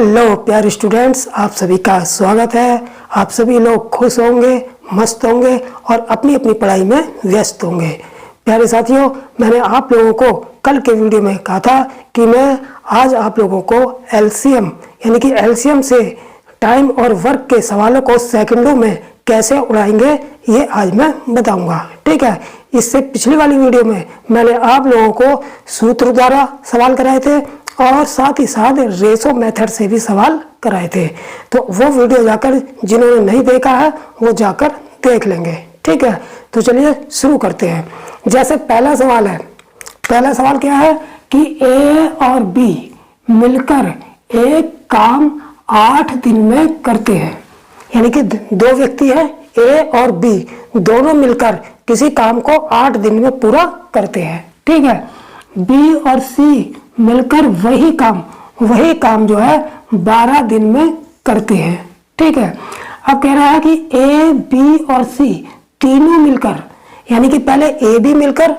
Hello प्यारे students, आप सभी का स्वागत है। आप सभी लोग खुश होंगे, मस्त होंगे और अपनी अपनी पढ़ाई में व्यस्त होंगे। प्यारे साथियों, मैंने आप लोगों को कल के वीडियो में कहा था कि मैं आज आप लोगों को एलसीएम यानी कि एलसीएम से टाइम और वर्क के सवालों को सेकंडों में कैसे उड़ाएंगे ये आज मैं बताऊंगा। ठीक है, इससे पिछली वाली वीडियो में मैंने आप लोगों को सूत्र द्वारा सवाल कराए थे और साथ ही साथ रेशो मेथड से भी सवाल कराए थे। तो वो वीडियो जाकर जिन्होंने नहीं देखा है वो जाकर देख लेंगे। ठीक है, तो चलिए शुरू करते हैं। जैसे पहला सवाल है, पहला सवाल क्या है कि ए और बी मिलकर एक काम 8 दिन में करते हैं। यानी कि दो व्यक्ति हैं, ए और बी, दोनों मिलकर किसी काम को 8 दिन में पूरा करते हैं। ठीक है, बी और सी मिलकर वही काम जो है 12 दिन में करते हैं। ठीक है, अब कह रहा है कि ए, बी और सी तीनों मिलकर, यानी कि पहले ए बी मिलकर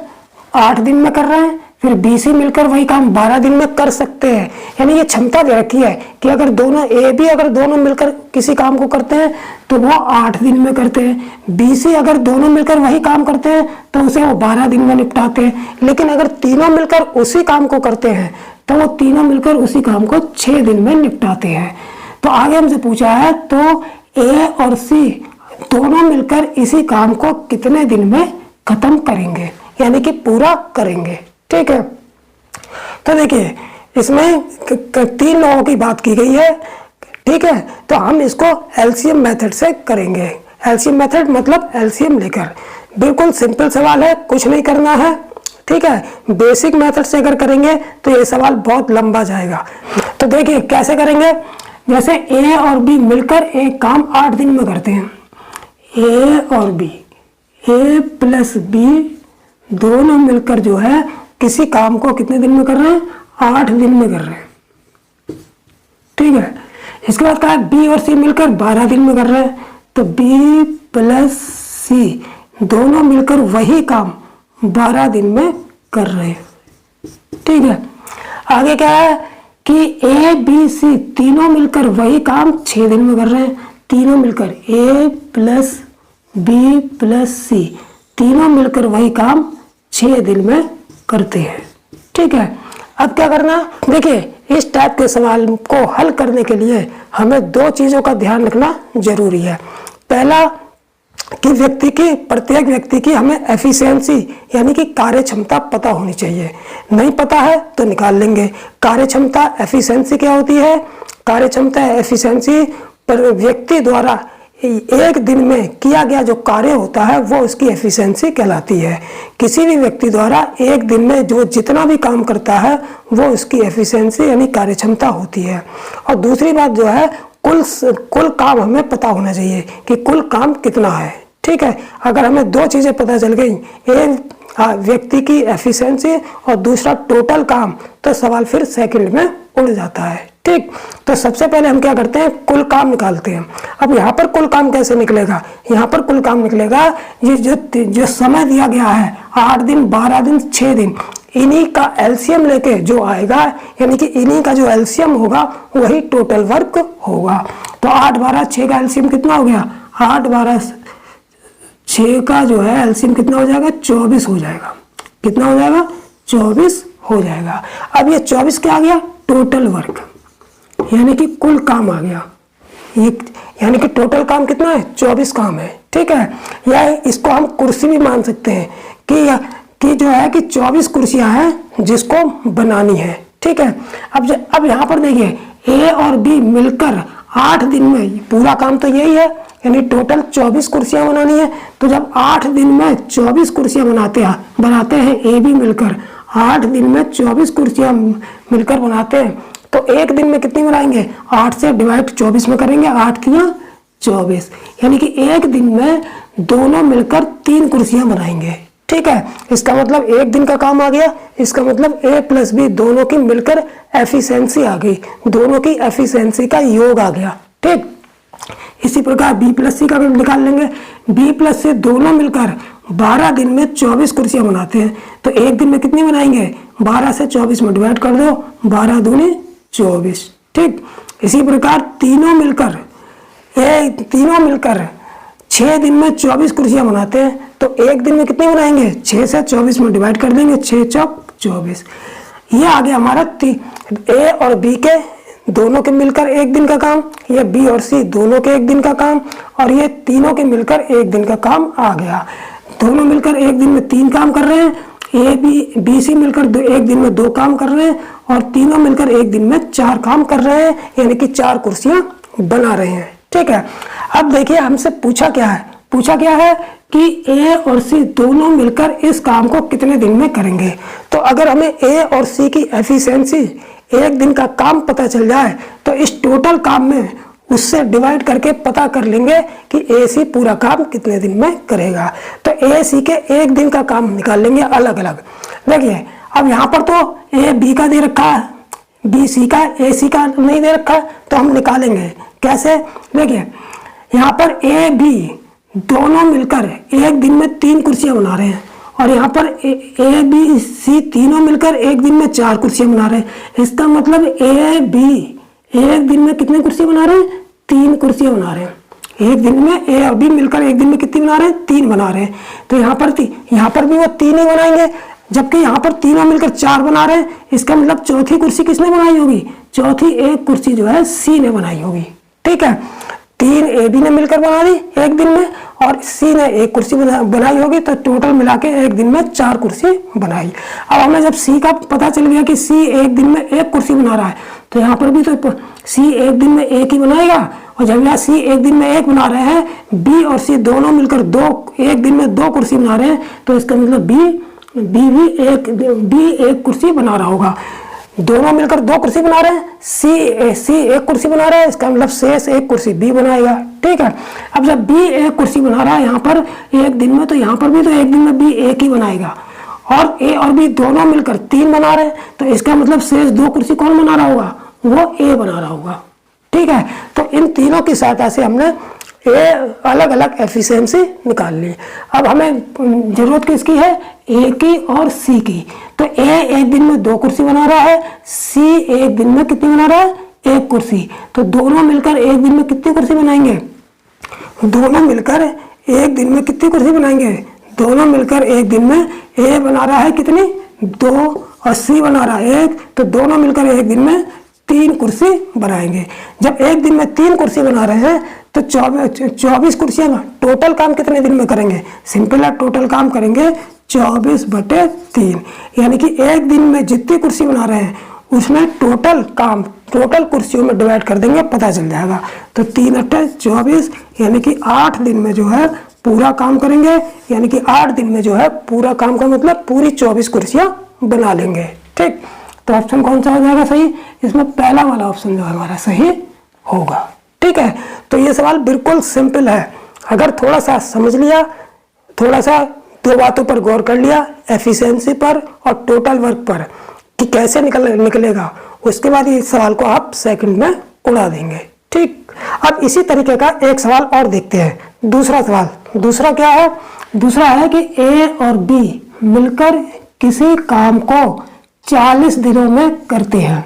8 दिन में कर रहे हैं, फिर बी सी मिलकर वही काम 12 दिन में कर सकते हैं। यानी ये क्षमता दे रखी है कि अगर दोनों ए बी अगर दोनों मिलकर किसी काम को करते हैं तो वो 8 दिन में करते हैं, बी सी अगर दोनों मिलकर वही काम करते हैं तो उसे वो 12 दिन में निपटाते हैं। लेकिन अगर तीनों मिलकर उसी काम को करते हैं तो वो तीनों मिलकर उसी काम को 6 दिन में निपटाते हैं। तो आगे हमसे पूछा है तो ए और सी दोनों मिलकर इसी काम को कितने दिन में खत्म करेंगे, यानी कि पूरा करेंगे। ठीक है, तो देखिए इसमें 3 लोगों की बात की गई है। ठीक है, तो हम इसको एलसीएम मेथड से करेंगे। एलसीएम मेथड मतलब एलसीएम लेकर, बिल्कुल सिंपल सवाल है, कुछ नहीं करना है। ठीक है, बेसिक मेथड से अगर करेंगे तो ये सवाल बहुत लंबा जाएगा। तो देखिए कैसे करेंगे। जैसे ए और बी मिलकर एक काम 8 दिन में करते हैं। ए और बी, ए प्लस बी दोनों मिलकर जो है किसी काम को कितने दिन में कर रहे हैं, 8 दिन में कर रहे हैं। ठीक है, इसके बाद कहा बी और सी मिलकर 12 दिन में कर रहे हैं। तो बी प्लस सी दोनों मिलकर वही काम 12 दिन में कर रहे हैं। ठीक है, आगे क्या है कि ए बी सी तीनों मिलकर वही काम 6 दिन में कर रहे हैं। तीनों मिलकर ए प्लस बी प्लस सी तीनों मिलकर वही काम 6 दिन में करते हैं। ठीक है, अब क्या करना, देखिए इस टाइप के सवाल को हल करने के लिए हमें 2 चीजों का ध्यान रखना जरूरी है। पहला कि प्रत्येक व्यक्ति की हमें एफिशिएंसी यानी कि कार्य क्षमता पता होनी चाहिए। नहीं पता है तो निकाल लेंगे। कार्य क्षमता एफिशिएंसी क्या होती है? कार्य क्षमता एफिशिएंसी पर व्यक्ति द्वारा एक दिन में किया गया जो कार्य होता है वो उसकी एफिशिएंसी कहलाती है। किसी भी व्यक्ति द्वारा एक दिन में जो जितना भी काम करता है वो उसकी एफिशिएंसी यानी कार्य क्षमता होती है। और दूसरी बात जो है कुल काम हमें पता होना चाहिए कि कुल काम कितना है। ठीक है, अगर हमें 2 चीजें पता चल गई, एक व्यक्ति की एफिशिएंसी और दूसरा टोटल काम, तो सवाल फिर सेकंड में उड़ जाता है। ठीक, तो सबसे पहले हम क्या करते हैं, कुल काम निकालते हैं। अब यहाँ पर कुल काम कैसे निकलेगा? यहाँ पर कुल काम निकलेगा ये जो समय दिया गया है 8 दिन 12 दिन 6 दिन, इन्हीं का एलसीएम लेके जो आएगा, यानी कि इन्हीं का जो एलसीएम होगा वही टोटल वर्क होगा। तो 8 12 6 का एलसीएम कितना हो गया? 8 12 6 का जो है एलसीएम कितना हो जाएगा? 24 हो जाएगा। कितना हो जाएगा? 24 हो जाएगा। अब ये 24 क्या आ गया? टोटल वर्क, यानी कि कुल काम आ गया। ये यानी कि टोटल काम कितना है? 24 काम है। ठीक है, या इसको हम कुर्सी भी मान सकते हैं कि जो है कि 24 कुर्सियां हैं जिसको बनानी है। ठीक है, अब यहाँ पर देखिए ए और बी मिलकर 8 दिन में, पूरा काम तो यही है, यानी टोटल 24 कुर्सियां बनानी है। तो जब 8 दिन में 24 कुर्सियां बनाते हैं ए बी मिलकर 8 दिन में 24 कुर्सियां मिलकर बनाते हैं, तो एक दिन में कितनी बनाएंगे? 8 से डिवाइड 24 में करेंगे, 8 किया 24, यानी कि एक दिन में दोनों मिलकर 3 कुर्सियां बनाएंगे। ठीक है, इसका मतलब एक दिन का काम आ गया। इसका मतलब ए प्लस बी दोनों की मिलकर एफिशिएंसी आ गई, दोनों की एफिशिएंसी का योग आ गया। ठीक, इसी प्रकार बी प्लस सी का भी निकाल लेंगे। बी प्लस सी दोनों मिलकर 12 दिन में 24 कुर्सियां बनाते हैं, तो एक दिन में कितनी बनाएंगे? 12 से 24 में डिवाइड कर दो, 12 दूनी 24। ठीक, इसी प्रकार तीनों मिलकर 6 दिन में 24 कुर्सियां बनाते हैं, तो एक दिन में कितनी बनाएंगे? 6 से 24 में डिवाइड कर देंगे, 6 चौक 24। ये आ गया हमारा ए और बी के दोनों के मिलकर एक दिन का काम, ये बी और सी दोनों के एक दिन का काम, और ये तीनों के मिलकर एक दिन का काम आ गया। दोनों मिलकर एक दिन में 3 काम कर रहे हैं, ए बी सी मिलकर एक दिन में 2 काम कर रहे हैं, और तीनों मिलकर एक दिन में 4 काम कर रहे हैं, यानी कि 4 कुर्सियां बना रहे हैं। ठीक है, अब देखिए हमसे पूछा क्या है कि ए और सी दोनों मिलकर इस काम को कितने दिन में करेंगे। तो अगर हमें ए और सी की एफिशिएंसी एक दिन का काम पता चल जाए, तो इस टोटल काम में उससे डिवाइड करके पता कर लेंगे कि ए सी पूरा काम कितने दिन में करेगा। तो ए सी के एक दिन का काम निकाल लेंगे अलग अलग। देखिए अब यहाँ पर तो ए बी का दे रखा है, बी सी का, ए सी का नहीं दे रखा है, तो हम निकालेंगे कैसे। देखिए यहाँ पर ए बी दोनों मिलकर एक दिन में 3 कुर्सियां बना रहे हैं, और यहाँ पर ए बी सी तीनों मिलकर एक दिन में 4 कुर्सियां बना रहे हैं। इसका मतलब ए बी एक दिन में कितनी कुर्सी बना रहे हैं? 3 कुर्सियां बना रहे हैं। एक दिन में ए और बी मिलकर एक दिन में कितनी बना रहे हैं? 3 बना रहे हैं। तो यहाँ पर भी वो 3 ही बनाएंगे, जबकि यहाँ पर तीनों मिलकर 4 बना रहे हैं। इसका मतलब चौथी कुर्सी किसने बनाई होगी? चौथी एक कुर्सी जो है सी ने बनाई होगी। ठीक है, 3 ए बी ने मिलकर बना दी एक दिन में, और सी ने एक कुर्सी बनाई होगी, तो टोटल मिला के एक दिन में 4 कुर्सी बनाई। अब हमें जब सी का पता चल गया कि सी एक दिन में 1 कुर्सी बना रहा है, तो यहाँ पर भी तो सी एक दिन में 1 ही बनाएगा, और जब यहाँ सी एक दिन में 1 बना रहे हैं, बी और सी दोनों मिलकर एक दिन में 2 कुर्सी बना रहे हैं, तो इसका मतलब बी एक कुर्सी बना रहा होगा। दोनों मिलकर 2 कुर्सी बना रहे हैं, सी 1 कुर्सी बना रहा है, इसका मतलब शेष 1 कुर्सी बी बनाएगा। ठीक है, अब जब बी 1 कुर्सी बना रहा है यहाँ पर एक दिन में, तो यहाँ पर भी तो एक दिन में बी 1 ही बनाएगा, और ए और बी दोनों मिलकर 3 बना रहे हैं, तो इसका मतलब शेष 2 कुर्सी कौन बना रहा होगा? वो ए बना रहा होगा। ठीक है, तो इन तीनों की सहायता से हमने अलग अलग एफिशिएंसी निकाल ली। अब हमें जरूरत किसकी है? ए की और सी की। तो ए एक दिन में 2 कुर्सी बना रहा है, सी एक दिन में कितनी बना रहा है? 1 कुर्सी। तो दोनों मिलकर एक दिन में कितनी कुर्सी बनाएंगे? दोनों मिलकर एक दिन में कितनी कुर्सी बनाएंगे? दोनों मिलकर एक दिन में ए बना रहा है कितनी? 2, और सी बना रहा है 1, तो दोनों मिलकर एक दिन में 3 कुर्सी बनाएंगे। जब एक दिन में 3 कुर्सी बना रहे हैं, तो 24 कुर्सियां टोटल काम कितने दिन में करेंगे? सिंपल है, टोटल काम करेंगे 24/3, यानी कि एक दिन में जितनी कुर्सी बना रहे हैं उसमें टोटल कुर्सियों में डिवाइड कर देंगे, पता चल जाएगा। तो 3 × 24, यानी कि 8 दिन में जो है पूरा काम करेंगे, यानी कि 8 दिन में जो है पूरा काम का मतलब पूरी 24 कुर्सियां बना लेंगे। ठीक, तो ऑप्शन कौन सा हो जाएगा सही? इसमें पहला वाला ऑप्शन जो हमारा सही होगा। ठीक है, तो ये सवाल बिल्कुल सिंपल है। अगर थोड़ा सा समझ लिया, थोड़ा सा 2 बातों पर गौर कर लिया, एफिशिएंसी पर और टोटल वर्क पर, कि कैसे निकलेगा, उसके बाद इस सवाल को आप सेकंड में उड़ा देंगे। ठीक, अब इसी तरीके का एक सवाल और देखते हैं। दूसरा सवाल, दूसरा क्या है? दूसरा है कि ए और बी मिलकर किसी काम को 40 दिनों में करते हैं।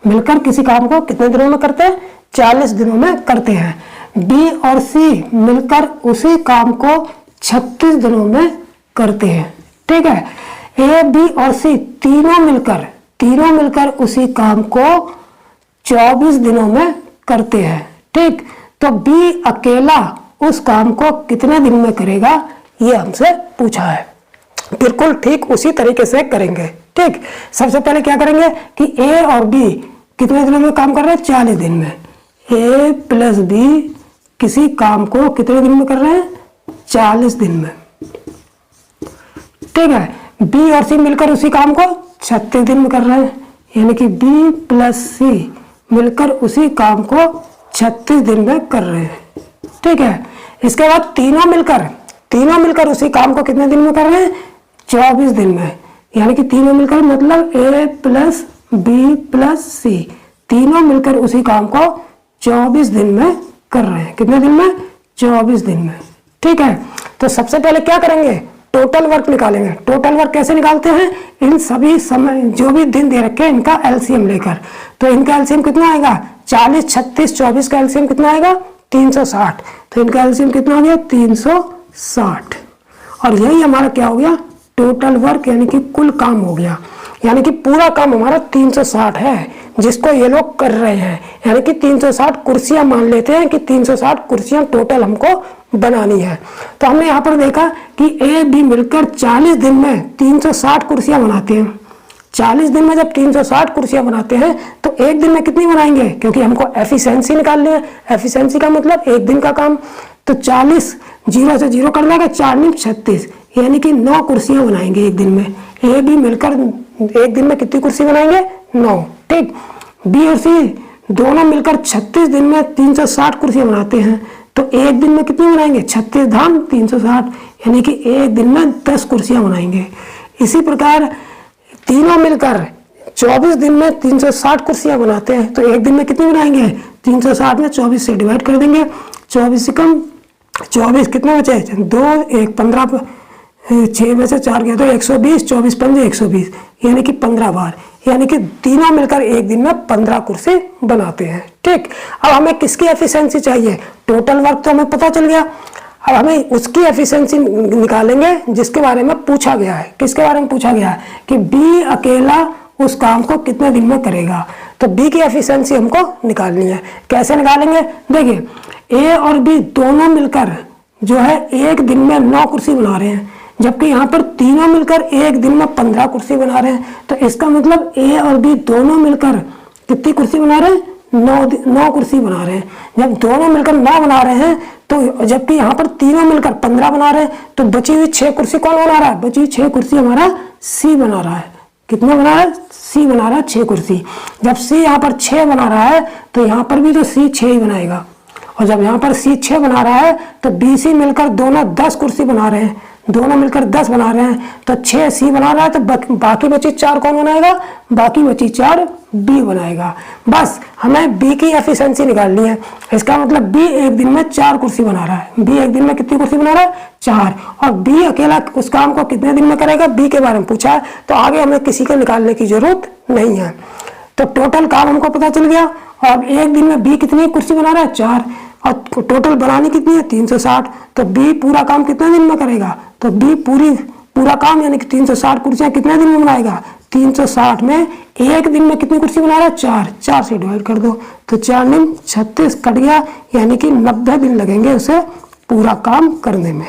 मिलकर किसी काम को कितने दिनों में करते हैं? 40 दिनों में करते हैं। बी और सी मिलकर उसी काम को 36 दिनों में करते हैं। ठीक है, ए बी और सी तीनों मिलकर उसी काम को 24 दिनों में करते हैं। ठीक, तो बी अकेला उस काम को कितने दिन में करेगा, ये हमसे पूछा है। बिल्कुल ठीक उसी तरीके से करेंगे। ठीक, सबसे पहले क्या करेंगे कि ए और बी कितने दिनों में काम कर रहे हैं? 40 दिन में। ए प्लस बी किसी काम को कितने दिन में कर रहे हैं? 40 दिन में। ठीक है, बी और सी मिलकर उसी काम को 36 दिन में कर रहे हैं, यानी कि बी प्लस सी मिलकर उसी काम को 36 दिन में कर रहे हैं। ठीक है, इसके बाद तीनों मिलकर उसी काम को कितने दिन में कर रहे हैं? 24 दिन में, यानी कि तीनों मिलकर मतलब ए प्लस बी प्लस सी तीनों मिलकर उसी काम को 24 दिन में कर रहे हैं। कितने दिन में? 24 दिन में। ठीक है, तो सबसे पहले क्या करेंगे? टोटल वर्क निकालेंगे। टोटल वर्क कैसे निकालते हैं, इन सभी समय जो भी दिन दे रखे हैं इनका एलसीएम लेकर। तो इनका एलसीएम कितना आएगा, 40, 36, 24 का एलसीएम कितना आएगा 360। तो इनका एलसीएम कितना हो गया 360। और यही हमारा क्या हो गया, टोटल वर्क यानी कि कुल काम हो गया। यानी कि पूरा काम हमारा 360 है जिसको ये लोग कर रहे हैं। यानी कि 360 कुर्सियां मान लेते हैं कि 360 कुर्सियां टोटल हमको बनानी है। तो हमने यहाँ पर देखा कि ए बी मिलकर 40 दिन में 360 कुर्सियां बनाते हैं। 40 दिन में जब 360 कुर्सियां बनाते हैं तो एक दिन में कितनी बनाएंगे, क्योंकि हमको एफिशिएंसी निकालनी है। एफिशिएंसी का मतलब एक दिन का काम। तो 40 0 से 0 कर देगा, 4 × 36 यानी कि 9 कुर्सियां बनाएंगे एक दिन में। ए बी मिलकर एक दिन में कितनी कुर्सी बनाएंगे 9। ठीक, बी और सी दोनों मिलकर 36 दिन में 360 कुर्सियां बनाते हैं। तो एक दिन में कितनी बनाएंगे 36 धाम 360 यानी कि एक दिन में 10 कुर्सियां बनाएंगे। इसी प्रकार तीनों मिलकर 24 दिन में 360 कुर्सियां बनाते हैं। तो एक दिन में कितनी बनाएंगे 360 में 24 से डिवाइड कर देंगे। 24 से कम 24 कितने बचे 2 1 15 6 में से 4 गया तो 120, 24 पंजे 120 यानी कि 15 बार। यानी कि तीनों मिलकर एक दिन में 15 कुर्सी बनाते हैं। ठीक, अब हमें किसकी एफिशिएंसी चाहिए, टोटल वर्क तो हमें पता चल गया। अब हमें उसकी एफिशिएंसी निकालेंगे जिसके बारे में पूछा गया है। किसके बारे में पूछा गया है कि बी अकेला उस काम को कितने दिन में करेगा। तो बी की एफिशिएंसी हमको निकालनी है। कैसे निकालेंगे, देखिए ए और बी दोनों मिलकर जो है एक दिन में 9 कुर्सी बना रहे हैं, जबकि यहाँ पर तीनों मिलकर एक दिन में 15 कुर्सी बना रहे हैं। तो इसका मतलब ए और बी दोनों मिलकर कितनी कुर्सी बना रहे हैं 9 कुर्सी बना रहे हैं। जब दोनों मिलकर 9 बना रहे हैं तो जबकि यहाँ पर तीनों मिलकर 15 बना रहे हैं, तो बची हुई 6 कुर्सी कौन बना रहा है, बची हुई 6 कुर्सी हमारा सी बना रहा है। कितना बना रहा है, सी बना रहा है 6 कुर्सी। जब सी यहाँ पर 6 बना रहा है तो यहाँ पर भी तो सी 6 ही बनाएगा। और जब यहाँ पर सी 6 बना रहा है तो बी सी मिलकर दोनों 10 कुर्सी बना रहे हैं। दोनों मिलकर 10 बना रहे हैं तो 6 सी बना रहा है, तो बाकी बची 4 कौन बनाएगा, बाकी बची 4 बी बनाएगा। बस हमें बी की एफिशिएंसी निकालनी है। इसका मतलब बी एक दिन में 4 कुर्सी बना रहा है। बी एक दिन में कितनी कुर्सी बना रहा है 4। और बी अकेला उस काम को कितने दिन में करेगा, बी के बारे में पूछा है। तो आगे हमें किसी को निकालने की जरूरत नहीं है। तो टोटल काम हमको पता चल गया। और एक दिन में बी कितनी कुर्सी बना रहा है 4, और टोटल बनानी कितनी है 360। तो बी पूरा काम कितने दिन में करेगा, तो बी पूरा काम यानी कि 360 कुर्सियां कितने दिन में बनाएगा 360 में एक दिन में कितनी कुर्सी बना रहा है 4 से डिवाइड कर दो। तो 4 × 36 कट गया, यानी कि 90 दिन लगेंगे उसे पूरा काम करने में।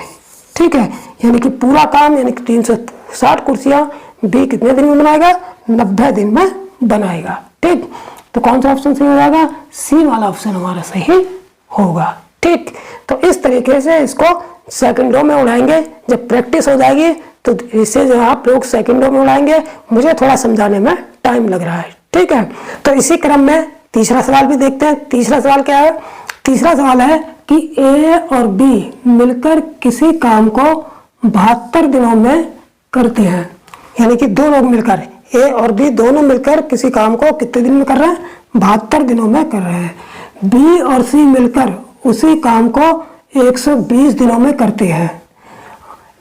ठीक है, यानी कि पूरा काम यानी कि 360 कुर्सियां बी कितने दिन में बनाएगा 90 दिन में बनाएगा। ठीक, तो कौन सा ऑप्शन सही हो जाएगा, सी वाला ऑप्शन हमारा सही होगा। ठीक, तो इस तरीके से इसको सेकंडों में उड़ाएंगे। जब प्रैक्टिस हो जाएगी तो इसे जो आप लोग सेकंडों में उड़ाएंगे। मुझे थोड़ा समझाने में टाइम लग रहा है। ठीक है, तो इसी क्रम में तीसरा सवाल भी देखते हैं। तीसरा सवाल क्या है, तीसरा सवाल है कि ए और बी मिलकर किसी काम को 72 दिनों में करते हैं। यानी कि दो लोग मिलकर ए और बी दोनों मिलकर किसी काम को कितने दिन में कर रहे हैं 72 दिनों में कर रहे हैं। बी और सी मिलकर उसी काम को 120 दिनों में करते हैं।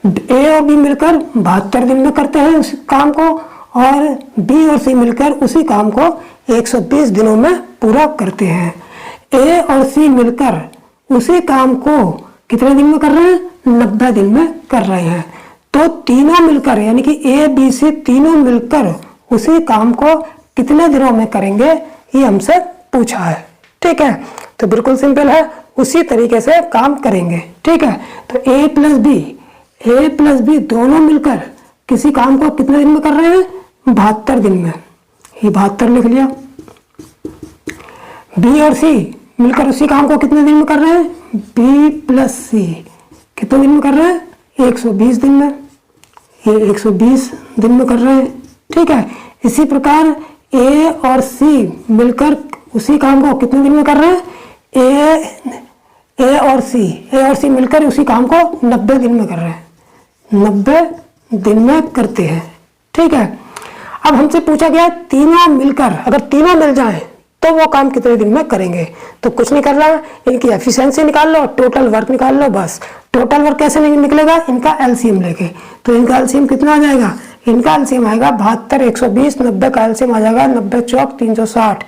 ए और बी मिलकर 72 दिन में करते हैं उस काम को, और बी और सी मिलकर उसी काम को 120 दिनों में पूरा करते हैं। ए और सी मिलकर उसी काम को कितने दिन में कर रहे हैं 90 दिन में कर रहे हैं। तो तीनों मिलकर यानी कि ए बी सी तीनों मिलकर उसी काम को कितने दिनों में करेंगे, ये हमसे पूछा है। ठीक है, तो बिल्कुल सिंपल है, उसी तरीके से काम करेंगे। ठीक है, तो ए प्लस बी दोनों मिलकर किसी काम को कितने दिन में कर रहे हैं 72 दिन में। ये 72 लिख लिया। बी और सी मिलकर उसी काम को कितने दिन में कर रहे हैं, बी प्लस सी कितने दिन में कर रहे हैं 120 दिन में। ये 120 दिन में कर रहे हैं। ठीक है, इसी प्रकार ए और सी मिलकर उसी काम को कितने दिन में कर रहे हैं, ए और सी मिलकर उसी काम को 90 दिन में कर रहे हैं। 90 दिन में करते हैं। ठीक है, अब हमसे पूछा गया तीनों मिलकर, अगर तीनों मिल जाएं तो वो काम कितने दिन में करेंगे। तो कुछ नहीं करना है, इनकी एफिशिएंसी निकाल लो, टोटल वर्क निकाल लो, बस टोटल वर्क कैसे निकलेगा, इनका एलसीएम लेके। तो इनका एलसीएम कितना आ जाएगा, इनका एलसीएम आएगा 72 120, 90 का एलसीएम आ जाएगा 90 चौक 360,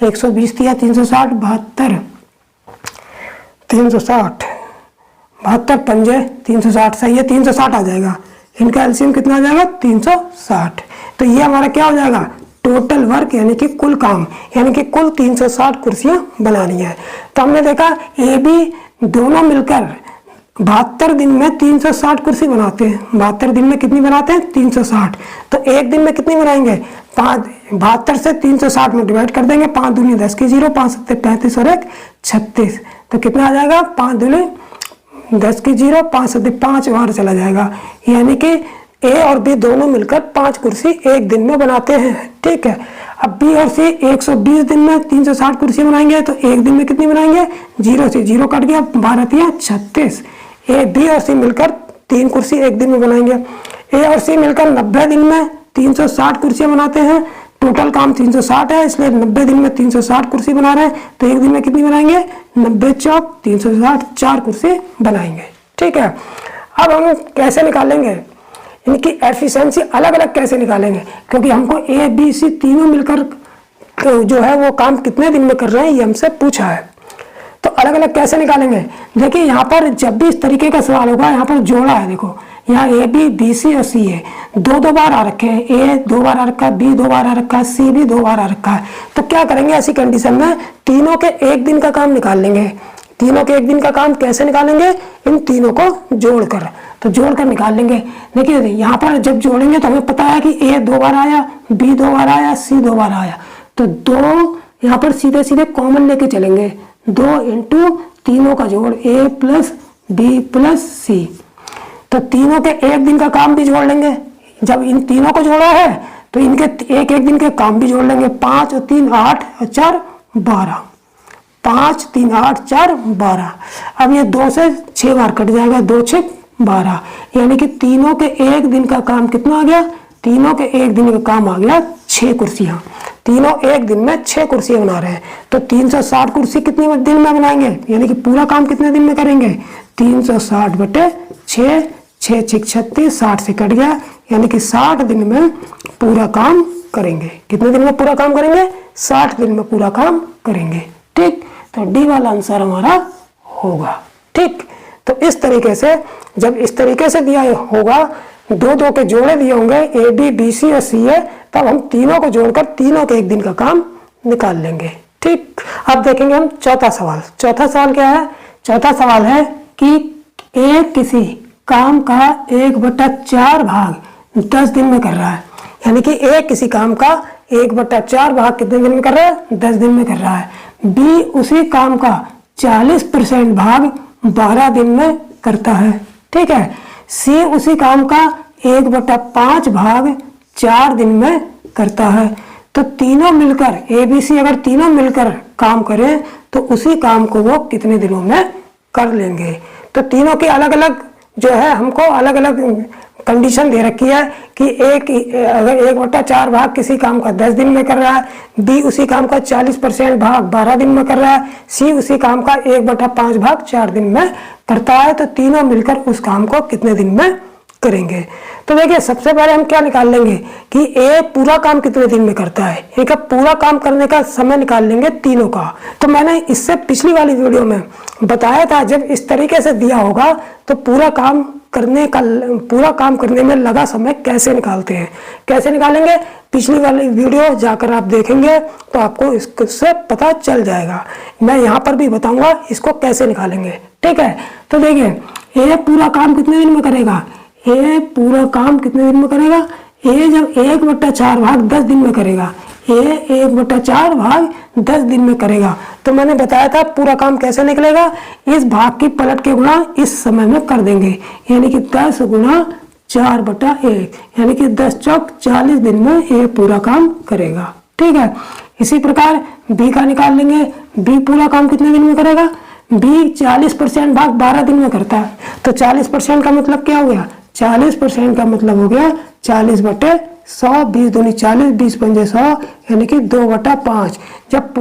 120 दिया 360, 72 360, 72 पंजे 360, सही है 360 आ जाएगा। इनका एलसीएम कितना आ जाएगा 360। तो ये हमारा क्या हो जाएगा, टोटल वर्क यानी कि कुल काम, यानी कि कुल 360 कुर्सियां बनानी है। तो हमने देखा ए बी दोनों मिलकर 72 दिन में 360 कुर्सी बनाते हैं। 72 दिन में कितनी बनाते हैं, 360। तो एक दिन में कितनी बनाएंगे, 72 से 360 में डिवाइड कर देंगे, 5 दूनी 10 की 0, 5 सत्ते 35 और 1 36। तो कितना आ जाएगा, 5 दूनी 10 की 0, 5 सत्ते 5 बार चला जाएगा। यानी कि ए और बी दोनों मिलकर 5 कुर्सी एक दिन में बनाते हैं। ठीक है, अब बी और सी 120 दिन में 360 कुर्सी बनाएंगे। तो एक दिन में कितनी बनाएंगे, 0 से 0 कट गया, 12 दिया 36। ए बी और सी मिलकर 3 कुर्सी एक दिन में बनाएंगे। ए और सी मिलकर 90 दिन में 360 कुर्सियां बनाते हैं। टोटल काम 360 है, इसलिए 90 दिन में 360 कुर्सी बना रहे हैं। तो एक दिन में कितनी बनाएंगे, 90 चौक 360, 4 कुर्सी बनाएंगे। ठीक है, अब हम कैसे निकालेंगे इनकी एफिशिएंसी, अलग अलग कैसे निकालेंगे, क्योंकि हमको ए बी सी तीनों मिलकर जो है वो काम कितने दिन में कर रहे हैं ये हमसे पूछा है। तो अलग अलग कैसे निकालेंगे, देखिए यहाँ पर जब भी इस तरीके का सवाल होगा, यहाँ पर जोड़ा है, देखो यहाँ ए बी बी सी और सी है, दो बार आ रखे हैं, ए 2 बार आ रखा है, बी 2 बार आ रखा है, सी भी 2 बार आ रखा है। तो क्या करेंगे ऐसी कंडीशन में, तीनों के एक दिन का काम निकाल लेंगे। तीनों के एक दिन का काम कैसे निकालेंगे, इन तीनों को जोड़कर, तो जोड़कर निकाल लेंगे। देखिए यहाँ पर जब जोड़ेंगे तो हमें पता है कि ए 2 बार आया, बी 2 बार आया, सी 2 बार आया। तो 2 यहाँ पर सीधे सीधे कॉमन लेके चलेंगे, 2 इंटू तीनों का जोड़, ए प्लस बी प्लस सी। तो तीनों के एक दिन का काम भी जोड़ लेंगे। जब इन तीनों को जोड़ा है तो इनके एक एक दिन के काम भी जोड़ लेंगे। 5 और 3 8 और 4 12, 5 3 8 4 12। अब ये 2 से 6 बार कट जाएगा, 2 6 12, यानी कि तीनों के एक दिन का काम कितना आ गया, तीनों के एक दिन का काम आ गया 6 कुर्सियां। तीनों एक दिन में 6 कुर्सियां बना रहे हैं। तो 360 कुर्सी कितनी दिन में बनाएंगे, यानी कि पूरा काम कितने दिन में करेंगे, 360 बटे 6, 6 6 36, 60 से कट गया, यानी कि 60 दिन में पूरा काम करेंगे। कितने दिन में पूरा काम करेंगे, 60 दिन में पूरा काम करेंगे। ठीक, तो डी वाला आंसर हमारा होगा। ठीक, तो इस तरीके से जब इस तरीके से दिया होगा, 2 के जोड़े दिए होंगे, ए बी बी सी और सी है, तब हम तीनों को जोड़कर तीनों के एक दिन का काम निकाल लेंगे। ठीक, अब देखेंगे हम चौथा सवाल। चौथा सवाल क्या है, चौथा सवाल है कि ए किसी काम का 1/4 भाग 10 दिन में कर रहा है। यानी कि ए किसी काम का 1/4 भाग कितने दिन में कर रहा है, 10 दिन में कर रहा है। बी उसी काम का 40% भाग 12 दिन में करता है। ठीक है, सी उसी काम का 1/5 भाग 4 दिन में करता है। तो तीनों मिलकर ए बी सी अगर तीनों मिलकर काम करें तो उसी काम को वो कितने दिनों में कर लेंगे। तो तीनों की अलग अलग जो है हमको अलग अलग कंडीशन दे रखी है कि अगर 1/4 भाग किसी काम का 10 दिन में कर रहा है, बी उसी काम का 40% भाग 12 दिन में कर रहा है, सी उसी काम का 1/5 भाग 4 दिन में करता है। तो तीनों मिलकर उस काम को कितने दिन में करेंगे। तो देखिए सबसे पहले हम क्या निकाल लेंगे कि ए पूरा काम कितने दिन में करता है। एक पूरा काम करने का समय निकाल लेंगे तीनों का। तो मैंने इससे पिछली वाली वीडियो में बताया था, जब इस तरीके से दिया होगा तो पूरा काम करने में लगा समय कैसे निकालते हैं, कैसे निकालेंगे, पिछली वाली वीडियो जाकर आप देखेंगे तो आपको इससे पता चल जाएगा। मैं यहाँ पर भी बताऊंगा इसको कैसे निकालेंगे। ठीक है, तो देखिए ए पूरा काम कितने दिन में करेगा, ए पूरा काम कितने दिन में करेगा, ए जब 1/4 भाग 10 दिन में करेगा, ए 1/4 भाग 10 दिन में करेगा। तो मैंने बताया था पूरा काम कैसे निकलेगा, इस भाग की पलट के गुणा इस समय में कर देंगे, यानी कि 10 गुणा 4/1, यानी कि 10 चौक 40 दिन में ए पूरा काम करेगा। ठीक है, इसी प्रकार बी का निकाल लेंगे, बी पूरा काम कितने दिन में करेगा, बी 40% भाग 12 दिन में करता है। तो 40% का मतलब क्या हो गया, 40% का मतलब हो गया 40/100, 20 दूनी 40, 20 पंजे 100, यानी कि 2/5। जब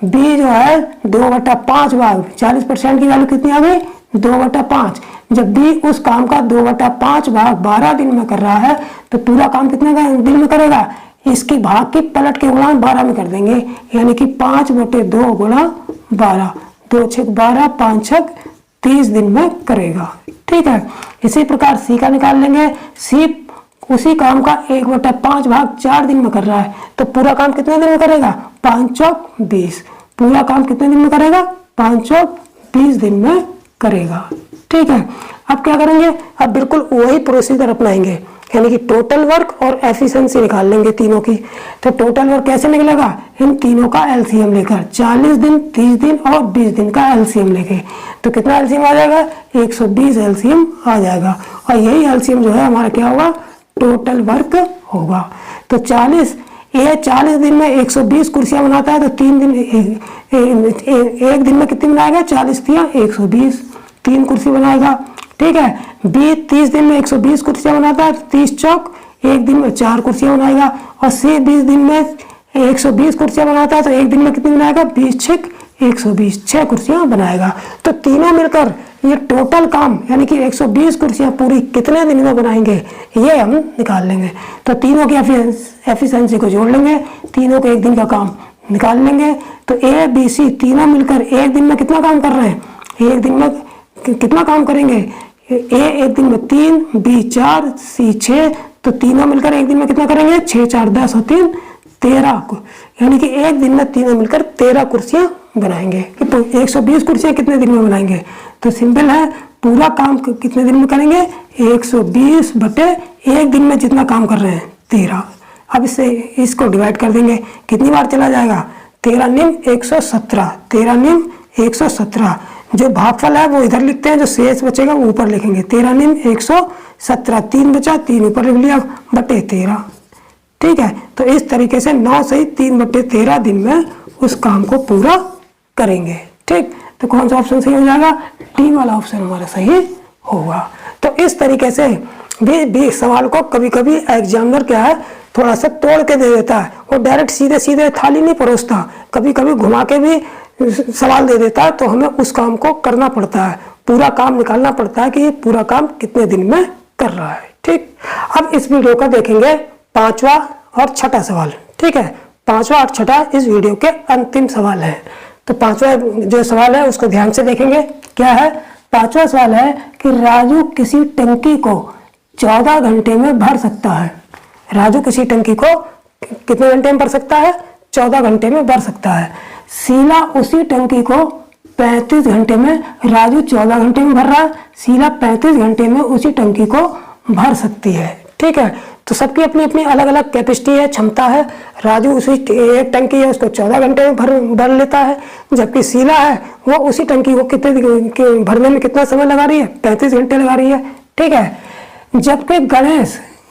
बी जो है 2/5 भाग 40% की वैल्यू कितनी आ गई, 2/5। जब भी उस काम का 2/5 भाग 12 दिन में कर रहा है तो पूरा काम कितने दिन में करेगा, इसकी भाग की पलट के गुणा 12 में कर देंगे, यानी कि 5/2 गुणा 12, 2 छक 12, 5 छक 30 दिन में करेगा। ठीक है, इसी प्रकार सी का निकाल लेंगे। सी उसी काम का 1/5 भाग 4 दिन में कर रहा है तो पूरा काम कितने दिन में करेगा, 5 चौक 20। पूरा काम कितने दिन में करेगा, 5 चौक 20 दिन में करेगा। ठीक है, अब क्या करेंगे, अब बिल्कुल वही प्रोसीजर अपनाएंगे, यानी कि टोटल वर्क और एफिशिएंसी निकाल लेंगे तीनों की। तो टोटल वर्क कैसे निकलेगा, इन तीनों का एलसीएम लेकर, 40 दिन, 30 दिन और 20 दिन का एलसीएम लेके। तो कितना एलसीएम आ जाएगा, 120 एलसीएम आ जाएगा। और यही एलसीएम जो है हमारा क्या होगा, टोटल वर्क होगा। तो 40 दिन में 120 कुर्सियां बनाता है तो 3 दिन एक दिन में कितनी बनाएगा, 40 दिया 120, 3 कुर्सी बनाएगा। ठीक है, 30 दिन में 120 कुर्सियां बनाता है तो 30 चौक एक दिन में 4 कुर्सियां बनाएगा। और सी 20 दिन में 120 कुर्सियां बनाता है तो एक दिन में कितनी बनाएगा, 20 छक 120, 6 कुर्सियां बनाएगा। तो तीनों मिलकर ये टोटल काम यानी कि 120 कुर्सियां पूरी कितने दिन में बनाएंगे ये हम निकाल लेंगे। तो तीनों की एफिशिएंसी को जोड़ लेंगे, तीनों को एक दिन का काम निकाल लेंगे। तो ए बी सी तीनों मिलकर एक दिन में कितना काम कर रहे हैं, एक दिन में कितना काम करेंगे, ए एक दिन में 3, बी 4, सी 6। तो तीनों मिलकर एक दिन में कितना करेंगे, 6 4 10 और 3 13, यानी कि एक दिन में तीनों मिलकर 13 कुर्सियां बनाएंगे। तो 120 कुर्सियां कितने दिन में बनाएंगे, तो सिंपल है, पूरा काम कितने दिन में करेंगे, 120 बटे एक दिन में जितना काम कर रहे हैं 13। अब इसको डिवाइड कर देंगे, कितनी बार चला जाएगा, 13 निम 117, 13 निम 117। जो भागफल है वो इधर लिखते हैं, जो शेष बचेगा वो ऊपर लिखेंगे। 13 निम 117, 3 बचा, 3 ऊपर लिख लिया, बटे 13। ठीक है, तो इस तरीके से 9 सही 3/13 दिन में उस काम को पूरा करेंगे। ठीक, तो कौन सा ऑप्शन सही हो जाएगा, डी वाला ऑप्शन हमारा सही होगा। तो इस तरीके से भी सवाल को कभी कभी एग्जामिनर क्या है, थोड़ा सा तोड़ के दे देता है, वो डायरेक्ट सीधे सीधे थाली नहीं परोसता, कभी कभी घुमा के भी सवाल दे देता है। तो हमें उस काम को करना पड़ता है, पूरा काम निकालना पड़ता है कि ये पूरा काम कितने दिन में कर रहा है। ठीक, अब इस वीडियो का देखेंगे 5वां और 6ठा सवाल। ठीक है, 5वां और 6ठा इस वीडियो के अंतिम सवाल है। तो 5वां जो सवाल है उसको ध्यान से देखेंगे। क्या है, 5वां सवाल है कि राजू किसी टंकी को 14 घंटे में भर सकता है। राजू किसी टंकी को कितने घंटे में भर सकता है, 14 घंटे में भर सकता है। शीला उसी टंकी को 35 घंटे में, राजू 14 घंटे में भर रहा है, शीला 35 घंटे में उसी टंकी को भर सकती है। ठीक है, तो सबकी अपनी अपनी अलग अलग कैपेसिटी है, क्षमता है। राजू उसी एक टंकी है उसको 14 घंटे में भर लेता है, जबकि शीला है वो उसी टंकी को कितने भरने में कितना समय लगा रही है, 35 घंटे लगा रही है। ठीक है, जबकि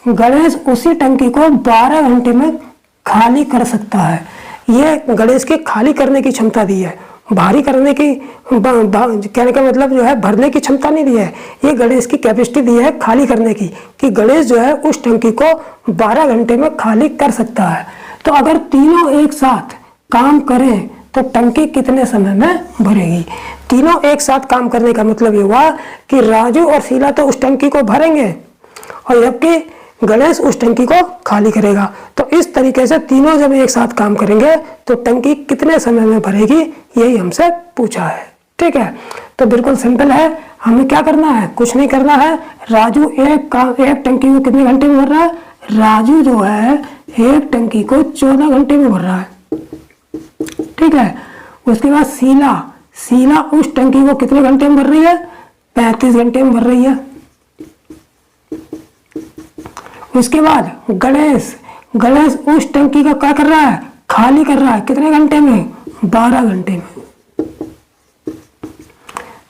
गणेश उसी टंकी को 12 घंटे में खाली कर सकता है। ये गणेश की खाली करने की क्षमता दी है, भारी करने की कहने का मतलब जो है भरने की क्षमता नहीं दी है, ये गणेश की कैपेसिटी दी है खाली करने की, कि गणेश जो है उस टंकी को 12 घंटे में खाली कर सकता है। तो अगर तीनों एक साथ काम करें तो टंकी कितने समय में भरेगी। तीनों एक साथ काम करने का मतलब ये हुआ कि राजू और शीला तो उस टंकी को भरेंगे और जबकि गणेश उस टंकी को खाली करेगा। तो इस तरीके से तीनों जब एक साथ काम करेंगे तो टंकी कितने समय में भरेगी, यही हमसे पूछा है। ठीक है, तो बिल्कुल सिंपल है, हमें क्या करना है, कुछ नहीं करना है। राजू एक टंकी को कितने घंटे में भर रहा है, राजू जो है एक टंकी को 14 घंटे में भर रहा है। ठीक है, उसके बाद शीला उस टंकी को कितने घंटे में भर रही है, 35 घंटे में भर रही है। उसके बाद गणेश उस टंकी का क्या कर रहा है, खाली कर रहा है, कितने घंटे में, 12 घंटे में।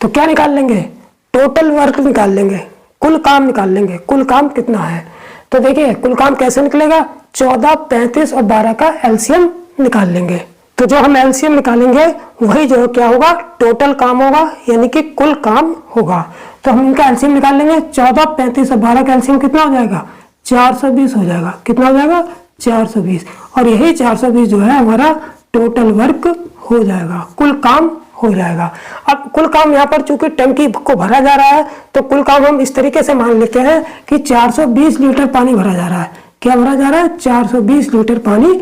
तो क्या निकाल लेंगे, टोटल वर्क निकाल लेंगे, कुल काम निकाल लेंगे, कुल काम कितना है। तो देखिए कुल काम कैसे निकलेगा, 14, 35 और 12 का एलसीएम निकाल लेंगे। तो जो हम एलसीएम निकालेंगे वही जो क्या होगा, टोटल काम होगा, यानी कि कुल काम होगा। तो हम इनका एलसीएम निकाल लेंगे, 14, 35 और 12 का एलसीएम कितना हो जाएगा, 420 हो जाएगा। कितना हो जाएगा, 420। और यही 420 जो है हमारा टोटल वर्क हो जाएगा, कुल काम हो जाएगा। अब कुल काम यहाँ पर चूंकि टंकी को भरा जा रहा है तो कुल काम हम इस तरीके से मान लेते हैं कि 420 लीटर पानी भरा जा रहा है। क्या भरा जा रहा है? 420 लीटर पानी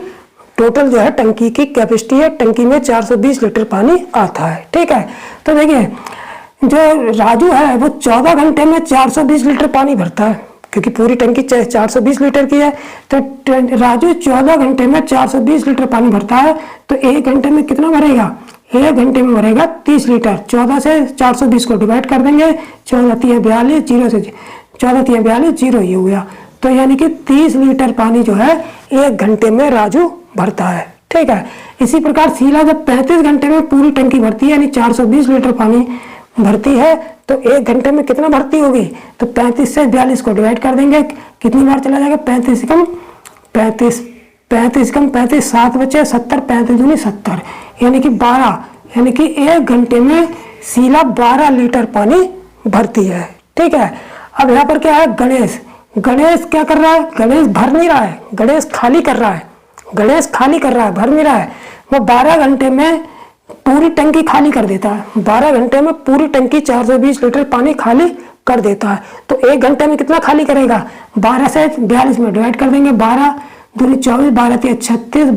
टोटल जो है टंकी की कैपेसिटी है। टंकी में 420 लीटर पानी आता है। ठीक है, तो देखिए जो राजू है वो 14 घंटे में 420 लीटर पानी भरता है, क्योंकि पूरी टंकी 420 लीटर की है। तो राजू 14 घंटे में 420 लीटर पानी भरता है, तो 1 घंटे में कितना भरेगा? 1 घंटे में भरेगा 30 लीटर। 14 से 420 को डिवाइड कर देंगे, 14 3 42, 0 से 14 3 42, 0 ये हुआ। तो यानी कि 30 लीटर पानी जो है 1 घंटे में राजू भरता है। ठीक है, इसी प्रकार शीला जब 35 घंटे में पूरी टंकी भरती है, यानी 420 लीटर पानी भरती है, तो 1 घंटे में कितना भरती होगी? तो 35 से 42 को डिवाइड कर देंगे, कितनी बार चला जाएगा? 35 कम 35, 35 कम 35, 7 बचे 70, 35 दूनी 70, यानी कि 12, यानी कि 1 घंटे में शीला 12 लीटर पानी भरती है। ठीक है, अब यहाँ पर क्या है? गणेश क्या कर रहा है? गणेश भर नहीं रहा है, गणेश खाली कर रहा है। गणेश खाली कर रहा है, भर नहीं रहा है। वो 12 घंटे में पूरी टंकी खाली कर देता है। 12 घंटे में पूरी टंकी 420 लीटर पानी खाली कर देता है। तो 1 घंटे में कितना खाली करेगा? 12 से 42 में डिवाइड कर देंगे, 12 दूनी 24, 12 तिया 36,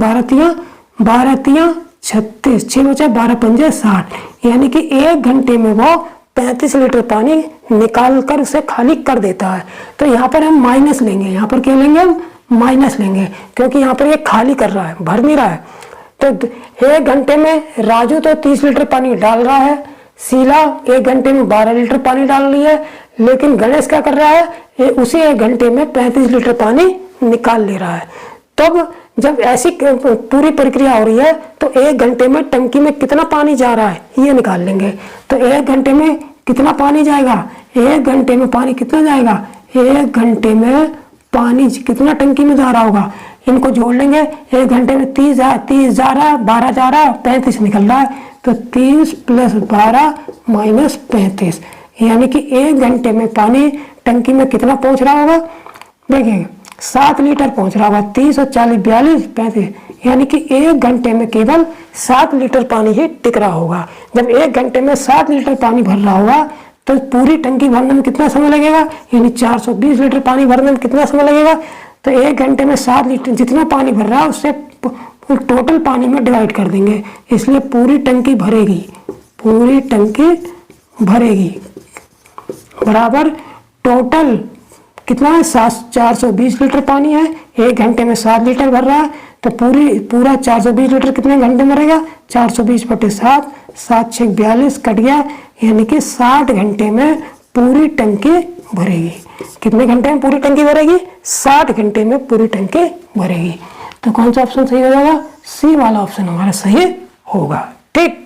12 तिया 36, 6 बचा, 12 पंजे 60, यानी कि 1 घंटे में वो 35 लीटर पानी निकाल कर उसे खाली कर देता है। तो यहाँ पर हम माइनस लेंगे, यहाँ पर क्या लेंगे? हम माइनस लेंगे, क्योंकि यहाँ पर ये खाली कर रहा है, भर नहीं रहा है। तो 1 घंटे में राजू तो 30 लीटर पानी डाल रहा है, शीला 1 घंटे में 12 लीटर पानी डाल रही है, लेकिन गणेश क्या कर रहा है? ये उसी 1 घंटे में 35 लीटर पानी निकाल ले रहा है। तब जब ऐसी पूरी प्रक्रिया हो रही है तो 1 घंटे में टंकी में कितना पानी जा रहा है ये निकाल लेंगे। तो 1 घंटे में कितना पानी जाएगा? 1 घंटे में पानी कितना जाएगा? 1 घंटे में पानी कितना टंकी में जा रहा होगा? इनको जोड़ लेंगे। 1 घंटे में 30 जा रहा है, 12 जा रहा है, 35 निकल रहा है। तो 30 + 12 - 35, यानी कि 1 घंटे में पानी टंकी में कितना पहुंच रहा होगा? देखिए 7 लीटर पहुंच रहा होगा। 30 और 40, 42, 35, यानी कि 1 घंटे में केवल 7 लीटर पानी ही टिक रहा होगा। जब 1 घंटे में 7 लीटर पानी भर रहा होगा तो पूरी टंकी भरने में कितना समय लगेगा? यानी 420 लीटर पानी भरने में कितना समय लगेगा? तो 1 घंटे में 7 लीटर जितना पानी भर रहा है उससे टोटल पानी में डिवाइड कर देंगे, इसलिए पूरी टंकी भरेगी, पूरी टंकी भरेगी बराबर टोटल कितना है? 420 लीटर पानी है। 1 घंटे में 7 लीटर भर रहा है, तो पूरा 420 लीटर कितने घंटे में भरेगा? 420/7, 7 6 42 कट गया, यानी कि 60 घंटे में पूरी टंकी भरेगी। कितने घंटे में पूरी टंकी भरेगी? 60 घंटे में पूरी टंकी भरेगी। तो कौन सा ऑप्शन सही हो जाएगा? सी वाला ऑप्शन हमारा सही होगा। ठीक,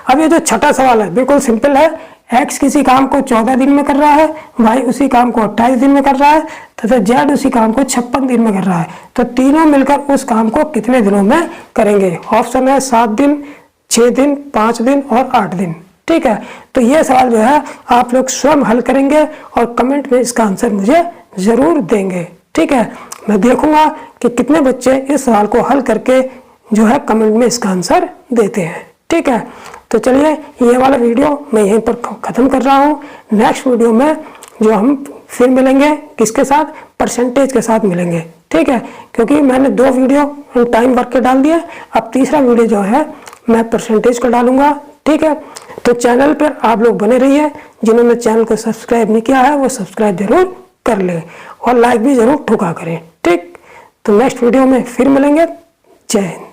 अब ये जो छठा सवाल है बिल्कुल सिंपल है। एक्स किसी काम को 14 दिन में कर रहा है, वाई उसी काम को 28 दिन में कर रहा है तथा जेड उसी काम को 56 दिन में कर रहा है। तो तीनों मिलकर उस काम को कितने दिनों में करेंगे? ऑप्शन है 7 दिन, 6 दिन, 5 दिन और 8 दिन। ठीक है, तो ये सवाल जो है आप लोग स्वयं हल करेंगे और कमेंट में इसका आंसर मुझे जरूर देंगे। ठीक है, मैं देखूंगा कि कितने बच्चे इस सवाल को हल करके जो है कमेंट में इसका आंसर देते हैं। ठीक है, तो चलिए ये वाला वीडियो मैं यहीं पर ख़त्म कर रहा हूँ। नेक्स्ट वीडियो में जो हम फिर मिलेंगे किसके साथ? परसेंटेज के साथ मिलेंगे। ठीक है, क्योंकि मैंने 2 वीडियो टाइम वर्क के डाल दिए, अब तीसरा वीडियो जो है मैं परसेंटेज को डालूंगा। ठीक है, तो चैनल पर आप लोग बने रहिए। जिन्होंने चैनल को सब्सक्राइब नहीं किया है वो सब्सक्राइब जरूर कर ले और लाइक भी जरूर ठुका करें। ठीक, तो नेक्स्ट वीडियो में फिर मिलेंगे। जय हिंद।